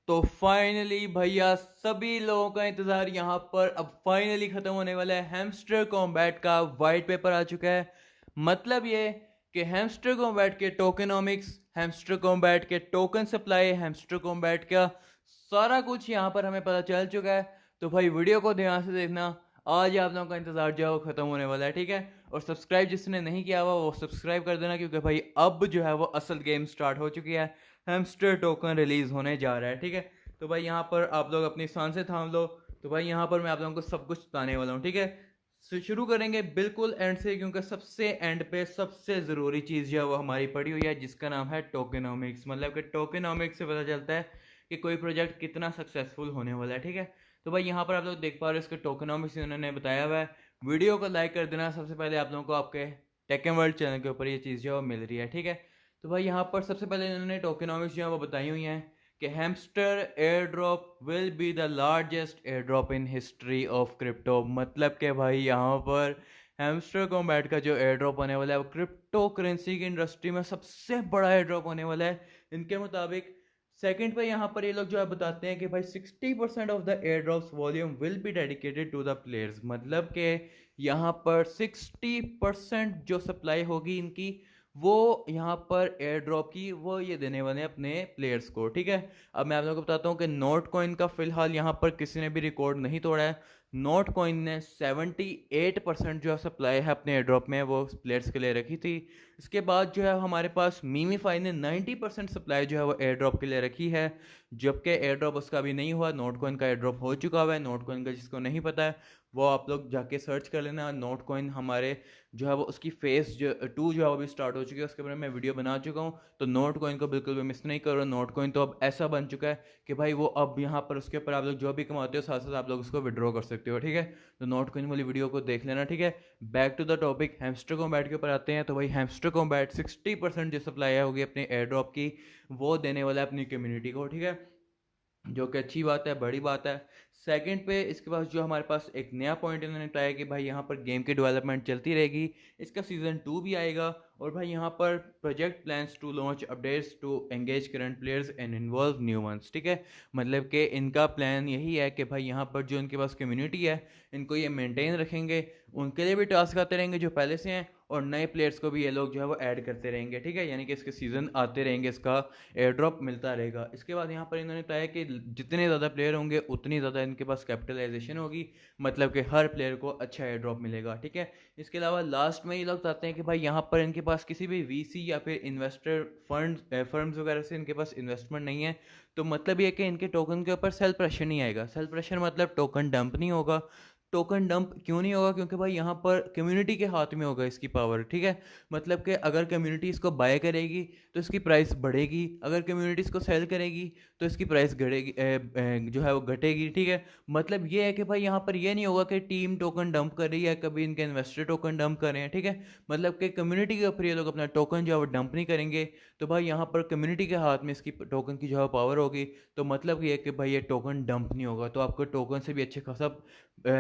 तो फाइनली भैया सभी लोगों का इंतजार यहाँ पर अब फाइनली खत्म होने वाला है। हैमस्टर कॉम्बैट का वाइट पेपर आ चुका है। मतलब ये कि हैमस्टर कॉम्बैट के टोकेनोमिक्स, हैमस्टर कॉम्बैट के टोकन सप्लाई, हैमस्टर कॉम्बैट का सारा कुछ यहाँ पर हमें पता चल चुका है। तो भाई वीडियो को ध्यान से देखना। आज आप लोगों का इंतजार जो है वो खत्म होने वाला है, ठीक है। और सब्सक्राइब जिसने नहीं किया हुआ वो सब्सक्राइब कर देना, क्योंकि भाई अब जो है वो असल गेम स्टार्ट हो चुकी है। हैमस्टर टोकन रिलीज होने जा रहा है, ठीक है। तो भाई यहाँ पर आप लोग अपनी सांसें थाम लो। तो भाई यहाँ पर मैं आप लोगों को सब कुछ बताने वाला हूँ, ठीक है। शुरू करेंगे बिल्कुल एंड से, क्योंकि सबसे एंड पे सबसे ज़रूरी चीज़ जो है वो हमारी पड़ी हुई है, जिसका नाम है टोकेनोमिक्स। मतलब कि टोकेनोमिक्स से पता चलता है कि कोई प्रोजेक्ट कितना सक्सेसफुल होने वाला है, ठीक है। तो भाई यहाँ पर आप लोग देख पा रहे हो इसके टोकेनोमिक्स उन्होंने बताया हुआ है। वीडियो को लाइक कर देना। सबसे पहले आप लोगों को आपके टेक एंड वर्ल्ड चैनल के ऊपर ये चीज़ जो है वो मिल रही है, ठीक है। तो भाई यहाँ पर सबसे पहले इन्होंने टोकेनोमिक्स जो है वो बताई हुई हैं कि hamster air drop will be the largest air drop in history of crypto. मतलब कि भाई यहाँ पर हैमस्टर कॉम्बैट का जो एयर ड्रॉप होने वाला है वो क्रिप्टो करेंसी की इंडस्ट्री में सबसे बड़ा एयर ड्रॉप होने वाला है इनके मुताबिक। सेकंड पे यहाँ पर ये लोग जो है बताते हैं कि भाई 60% of the air drops volume will be dedicated to the players. मतलब कि यहाँ पर 60% जो सप्लाई होगी इनकी, वो यहाँ पर एयर ड्रॉप की वो ये देने वाले हैं अपने प्लेयर्स को, ठीक है। अब मैं आप लोगों को बताता हूँ कि नोट कॉइन का फिलहाल यहाँ पर किसी ने भी रिकॉर्ड नहीं तोड़ा है। नोट कॉइन ने 78% जो सप्लाई है अपने एयर ड्रॉप में वो प्लेयर्स के लिए रखी थी। इसके बाद जो है हमारे पास मीमीफाई ने 90% सप्लाई जो है वो एयर ड्रॉप के लिए रखी है, जबकि एयर ड्रॉप उसका अभी नहीं हुआ। नोट कॉइन का एयर ड्रॉप हो चुका हुआ है। नोट कॉइन का जिसको नहीं पता है वो आप लोग जाके सर्च कर लेना। नोट कॉइन हमारे जो है वो उसकी फेस जो 2 जो है वो भी स्टार्ट हो चुकी है, उसके बारे में मैं वीडियो बना चुका हूँ। तो नोट कॉइन को बिल्कुल भी मिस नहीं करो। नोट कॉइन तो अब ऐसा बन चुका है कि भाई वो अब यहाँ पर उसके ऊपर आप लोग जो भी कमाते हो साथ साथ आप लोग उसको विड्रॉ कर सकते हो, ठीक है। तो नोट कॉइन वाली वीडियो को देख लेना, ठीक है। Back to the topic, Hamster Kombat के ऊपर आते हैं। तो भाई हैमस्टर कॉम्बैट 60% जो सप्लाई होगी अपने एयर ड्रॉप की वो देने वाला है अपनी कम्युनिटी को, ठीक है, जो कि अच्छी बात है, बड़ी बात है। सेकंड पे इसके पास जो हमारे पास एक नया पॉइंट इन्होंने बताया कि भाई यहाँ पर गेम की डेवलपमेंट चलती रहेगी, इसका सीज़न 2 भी आएगा। और भाई यहाँ पर project plans to launch updates to engage current players and involve new ones, ठीक है। मतलब कि इनका प्लान यही है कि भाई यहाँ पर जो इनके पास कम्युनिटी है इनको ये मेंटेन रखेंगे, उनके लिए भी टास्क आते रहेंगे जो पहले से हैं, और नए प्लेयर्स को भी ये लोग जो है वो ऐड करते रहेंगे, ठीक है। यानी कि इसके सीज़न आते रहेंगे, इसका एयर ड्रॉप मिलता रहेगा। इसके बाद यहाँ पर इन्होंने बताया कि जितने ज़्यादा प्लेयर होंगे उतनी ज़्यादा इनके पास कैपिटलाइजेशन होगी। मतलब कि हर प्लेयर को अच्छा एयर ड्रॉप मिलेगा, ठीक है। इसके अलावा लास्ट में ये लोग बताते हैं कि भाई यहाँ पर इनके पास किसी भी वीसी या फिर इन्वेस्टर फर्म्स वगैरह से इनके पास इन्वेस्टमेंट नहीं है। तो मतलब ये कि इनके टोकन के ऊपर सेल प्रेशर नहीं आएगा। सेल प्रेशर मतलब टोकन डंप नहीं होगा। टोकन डंप क्यों नहीं होगा? क्योंकि भाई यहाँ पर कम्युनिटी के हाथ में होगा इसकी पावर, ठीक है। मतलब कि अगर कम्युनिटी इसको बाय करेगी तो इसकी प्राइस बढ़ेगी, अगर कम्युनिटी इसको सेल करेगी तो इसकी प्राइस घटेगी, जो है वो घटेगी, ठीक है। मतलब ये है कि भाई यहाँ पर ये नहीं होगा कि टीम टोकन डंप कर रही है, कभी इनके इन्वेस्टर टोकन डंप कर रहे हैं, ठीक है। मतलब कि कम्युनिटी के ऊपर ये लोग अपना टोकन जो है वो डंप नहीं करेंगे। तो भाई यहाँ पर कम्युनिटी के हाथ में इसकी टोकन की जो है पावर होगी। तो मतलब ये है कि भाई ये टोकन डंप नहीं होगा, तो आपको टोकन से भी अच्छे खासा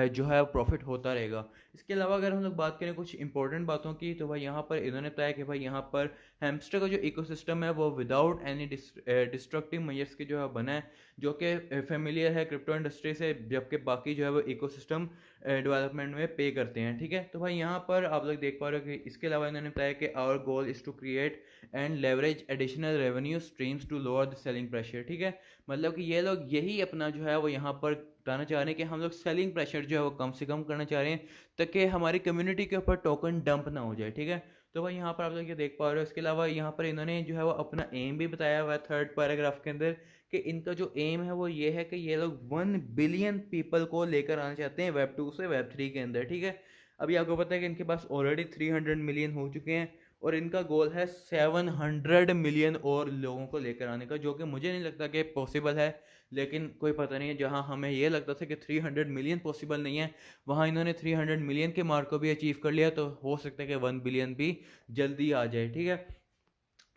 जो है प्रॉफिट होता रहेगा। इसके अलावा अगर हम लोग बात करें कुछ इंपॉर्टेंट बातों की, तो भाई यहाँ पर इन्होंने बताया कि भाई यहाँ पर हैमस्टर का जो इकोसिस्टम है वो विदाउट एनी डिस्ट्रक्टिव मेजर्स के जो है बना है, जो कि फेमिलियर है क्रिप्टो इंडस्ट्री से, जबकि बाकी जो है वो इकोसिस्टम डेवलपमेंट में पे करते हैं, ठीक है। तो भाई यहाँ पर आप लोग देख पा रहे हो कि इसके अलावा इन्होंने बताया कि our goal is to create and leverage additional revenue streams to lower the selling pressure, ठीक है। मतलब कि ये लोग यही अपना जो है वो यहाँ पर बताना चाह रहे हैं कि हम लोग सेलिंग प्रेशर जो है वो कम से कम करना चाह रहे हैं, ताकि हमारी कम्युनिटी के ऊपर टोकन डंप ना हो जाए, ठीक है। तो भाई यहाँ पर आप लोग ये देख पा रहे हो। इसके अलावा यहाँ पर इन्होंने जो है वो अपना एम भी बताया हुआ है थर्ड पैराग्राफ के अंदर, कि इनका जो एम है वो ये है कि ये लोग 1 बिलियन पीपल को लेकर आना चाहते हैं वेब 2 से वेब 3 के अंदर, ठीक है। अभी आपको पता है कि इनके पास ऑलरेडी 300 मिलियन हो चुके हैं, और इनका गोल है 700 मिलियन और लोगों को लेकर आने का, जो कि मुझे नहीं लगता कि पॉसिबल है। लेकिन कोई पता नहीं है, जहां हमें ये लगता था कि 300 मिलियन पॉसिबल नहीं है, वहां इन्होंने 300 मिलियन के मार्क को भी अचीव कर लिया। तो हो सकता है कि 1 बिलियन भी जल्दी आ जाए, ठीक है।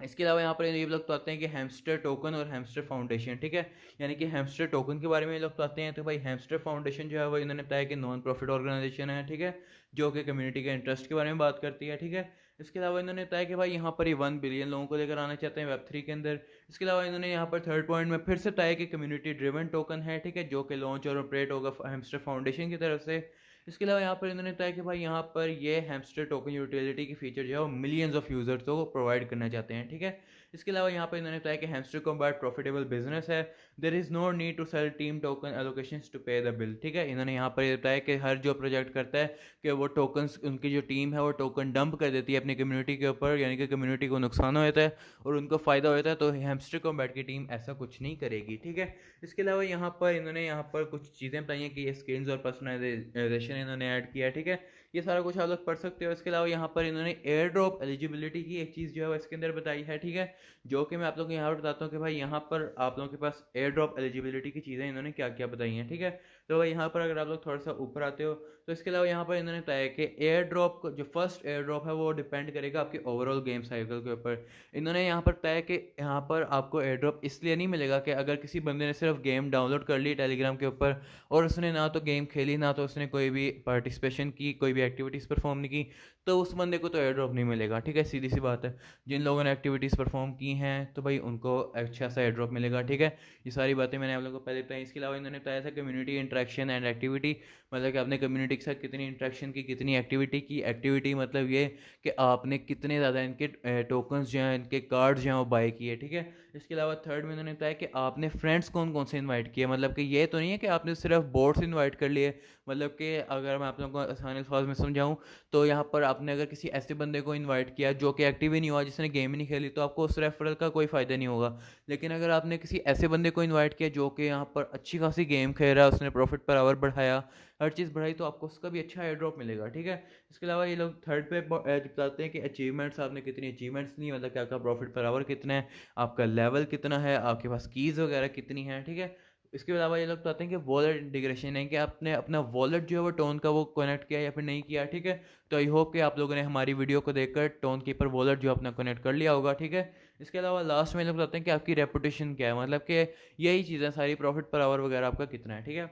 इसके अलावा यहाँ पर ये लोग तो आते हैं कि हैमस्टर टोकन और हैमस्टर फाउंडेशन, ठीक है। यानी कि हैमस्टर टोकन के बारे में ये लोग तो आते हैं। तो भाई हैमस्टर फाउंडेशन जो है वो इन्होंने बताया कि नॉन प्रॉफिट ऑर्गेनाइजेशन है, ठीक है, जो कि कम्युनिटी के इंटरेस्ट के बारे में बात करती है, ठीक है। इसके अलावा इन्होंने बताया कि भाई यहाँ पर ये 1 बिलियन लोगों को लेकर आना चाहते हैं वेब 3 के अंदर। इसके अलावा इन्होंने यहाँ पर थर्ड पॉइंट में फिर से बताया कि कम्युनिटी ड्रिवन टोकन है, ठीक है, जो कि लॉन्च और ऑपरेट होगा हैमस्टर फाउंडेशन की तरफ से। इसके अलावा यहाँ पर इन्होंने बताया कि भाई यहाँ पर ये हैमस्टर टोकन यूटिलिटी की फीचर जो है वो मिलियंस ऑफ यूजर्स को प्रोवाइड करना चाहते हैं, ठीक है। इसके अलावा यहाँ पर इन्होंने बताया कि हैमस्टर कॉम्बैट प्रॉफिटेबल बिजनेस है, there is no need to sell team token allocations to pay the bill, ठीक है। इन्होंने यहाँ पर ये बताया कि हर जो प्रोजेक्ट करता है कि वो टोकन्स, उनकी जो टीम है वो टोकन डंप कर देती है अपनी कम्युनिटी के ऊपर, यानी कि कम्युनिटी को नुकसान होता है और उनको फ़ायदा होता है, तो हैमस्टर कॉम्बैट की टीम ऐसा कुछ नहीं करेगी, ठीक है। इसके अलावा यहाँ पर इन्होंने यहाँ पर कुछ चीज़ें बताई हैं कि ये स्किल्स और पर्सनलाइजेशन इन्होंने ऐड किया है, ठीक है। ये सारा कुछ आप लोग पढ़ सकते हो। इसके अलावा यहाँ पर इन्होंने एयर ड्रॉप एलिजिबिलिटी की एक चीज़ जो है वो इसके अंदर बताई है, ठीक है, जो कि मैं आप लोगों को यहाँ पर बताता हूँ कि भाई यहाँ पर आप लोगों के पास एयर ड्रॉप एलिजिबिलिटी की चीज़ें इन्होंने क्या क्या बताई हैं, ठीक है। तो भाई यहाँ पर अगर आप लोग थोड़ा सा ऊपर आते हो तो इसके अलावा यहाँ पर इन्होंने बताया कि एयर ड्रॉप को, जो फर्स्ट एयर ड्रॉप है वो डिपेंड करेगा आपके ओवरऑल गेम साइकिल के ऊपर। इन्होंने यहाँ पर बताया कि यहाँ पर आपको एयर ड्रॉप इसलिए नहीं मिलेगा कि अगर किसी बंदे ने सिर्फ गेम डाउनलोड कर ली टेलीग्राम के ऊपर और उसने ना तो गेम खेली ना तो उसने कोई भी पार्टिसिपेशन की, कोई भी एक्टिविटीज़ परफॉर्म नहीं की, तो उस बंदे को तो एयर ड्रॉप नहीं मिलेगा, ठीक है, सीधी सी बात है। जिन लोगों ने एक्टिविटीज़ परफॉर्म की हैं तो भाई उनको अच्छा सा एयर ड्रॉप मिलेगा, ठीक है। ये सारी बातें मैंने आप लोगों को पहले बताई। इसके अलावा इन्होंने बताया था कम्युनिटी इंटरेक्शन एंड एक्टिविटी, मतलब कि आपने कम्युनिटी के साथ कितनी इंटरेक्शन की, कितनी एक्टिविटी की। एक्टिविटी मतलब ये कि आपने कितने ज़्यादा इनके टोकन्स जो हैं, इनके कार्ड्स जो हैं वो बाय किए, ठीक है। इसके अलावा थर्ड में इन्होंने बताया कि आपने फ्रेंड्स कौन कौन से इन्वाइट किए, मतलब कि ये तो नहीं है कि आपने सिर्फ बोट्स इन्वाइट कर लिए। मतलब कि अगर मैं आप लोगों को आसान अल्फाज में समझाऊँ तो यहाँ पर आपने अगर किसी ऐसे बंदे को इन्वाइट किया जो कि एक्टिव ही नहीं हुआ, जिसने गेम ही नहीं खेली, तो आपको उस रेफरल का कोई फ़ायदा नहीं होगा। लेकिन अगर आपने किसी ऐसे बंदे को इन्वाइट किया जो कि यहाँ पर अच्छी खासी गेम खेल रहा है, उसने प्रॉफिट पर आवर बढ़ाया, हर चीज़ बढ़ाई, तो आपको उसका भी अच्छा एयर ड्रॉप मिलेगा, ठीक है। इसके अलावा ये लोग थर्ड पे बताते हैं कि अचीवमेंट्स, आपने कितनी अचीवमेंट्स ली, मतलब कि आपका प्रॉफिट पर आवर कितना है, आपका लेवल कितना है, आपके पास कीज़ वगैरह कितनी है, ठीक है। इसके अलावा ये लोग बताते हैं कि वॉलेट इंटीग्रेशन है, कि आपने अपना वॉलेट जो है वो टोन का वो कनेक्ट किया या फिर नहीं किया, ठीक है। तो आई होप कि आप लोगों ने हमारी वीडियो को देखकर टोन कीपर वॉलेट जो अपना कनेक्ट कर लिया होगा, ठीक है। इसके अलावा लास्ट में ये लोग बताते हैं कि आपकी रेपुटेशन क्या है, मतलब कि यही चीज़ें सारी, प्रॉफिट पर आवर वगैरह आपका कितना है, ठीक है।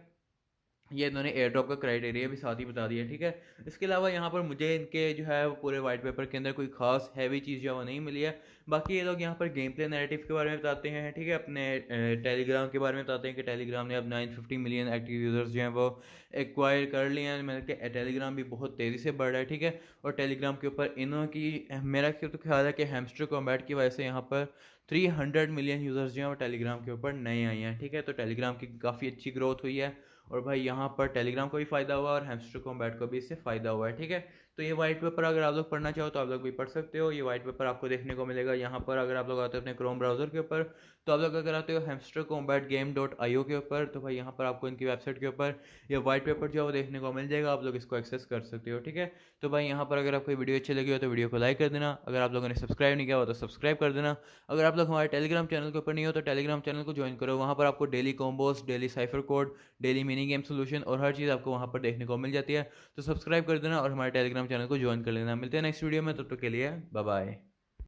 ये इन्होंने एयर ड्रॉप का क्राइटेरिया भी साथ ही बता दिया, ठीक है। इसके अलावा यहाँ पर मुझे इनके जो है वो पूरे वाइट पेपर के अंदर कोई खास हैवी चीज़ जो है वो नहीं मिली है। बाकी ये लोग यहाँ पर गेम प्ले नैरेटिव के बारे में बताते हैं, ठीक है, अपने टेलीग्राम के बारे में बताते हैं कि टेलीग्राम ने अब 950 मिलियन एक्टिव यूज़र्स जो हैं वो एक्वायर कर लिए हैं, मतलब कि टेलीग्राम भी बहुत तेज़ी से बढ़ रहा है, ठीक है। और टेलीग्राम के ऊपर इन्हों की, मेरा तो ख्याल है कि हैमस्टर कॉम्बैट की वजह से यहाँ पर 300 मिलियन यूज़र्स जो हैं वो टेलीग्राम के ऊपर नए आए हैं, ठीक है। तो टेलीग्राम की काफ़ी अच्छी ग्रोथ हुई है और भाई यहाँ पर टेलीग्राम को भी फ़ायदा हुआ और हैमस्टर कॉम्बैट को भी इससे फ़ायदा हुआ है, ठीक है। तो ये वाइट पेपर अगर आप लोग पढ़ना चाहो तो आप लोग भी पढ़ सकते हो। ये वाइट पेपर आपको देखने को मिलेगा यहाँ पर, अगर आप लोग आते हो अपने क्रोम ब्राउज़र के ऊपर, तो आप लोग अगर आते हो हैमस्टर कॉम्बैट गेम.io के ऊपर, तो भाई यहाँ पर आपको इनकी वेबसाइट के ऊपर ये वाइट पेपर जो है वो देखने को मिल जाएगा, आप लोग इसको एक्सेस कर सकते हो, ठीक है। तो भाई यहाँ पर अगर आपको वीडियो अच्छी लगी हो तो वीडियो को लाइक कर देना, अगर आप लोगों ने सब्सक्राइब नहीं किया हो तो सब्सक्राइब कर देना। अगर आप लोग हमारे टेलीग्राम चैनल के ऊपर नहीं हो तो टेलीग्राम चैनल को ज्वाइन करो, वहाँ पर आपको daily combos, daily cipher code, daily mini game solution और हर चीज़ आपको वहाँ पर देखने को मिल जाती है। तो सब्सक्राइब कर देना और हमारे टेलीग्राम चैनल को ज्वाइन कर लेना। मिलते हैं नेक्स्ट वीडियो में, तब तक के लिए बाय बाय।